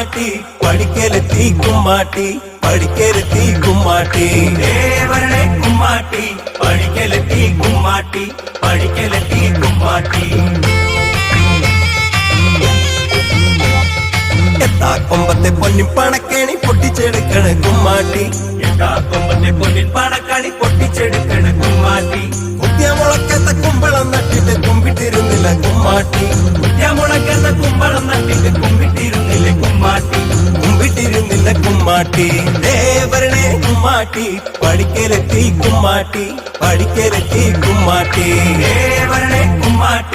കുമ്മാട്ടി പഠിക്കലെത്തി കുമ്മാട്ടി പഠിക്കലെത്തി കുമ്മാട്ടി ദേവരുടെ കുമ്മാട്ടി പഠിക്കലെത്തി കുമ്മാട്ടി പഠിക്കലെത്തി കുമ്മാട്ടി എത്താക്കൊമ്പത്തെ പൊന്നിൻ പണക്കേണി പൊട്ടിച്ചെടുക്കണ കുമ്മാട്ടി എത്താക്കൊമ്പത്തെ പൊന്നിൻ പണക്കാണി പൊട്ടിച്ചെടുക്കണ കുമ്മാട്ടി കുത്തിയമുളക്കത്തെ കുമ്പളം നട്ടിട്ട് കുമ്പിട്ടിരുന്നില്ല കുമ്മാട്ടി കുത്തിയമുളക്കത്തെ കുമ്പളം നട്ടിട്ട് കുമ്പിട്ടിരുന്നില്ല കുമ്മാട്ടി കുമ്പിട്ടിരുന്നില്ല കുമ്മാട്ടി ദേവരുടെ കുമ്മാട്ടി പഠിക്കലെത്തി കുമ്മാട്ടി പഠിക്കലെത്തി കുമ്മാട്ടി ദേവരുടെ കുമ്മാട്ടി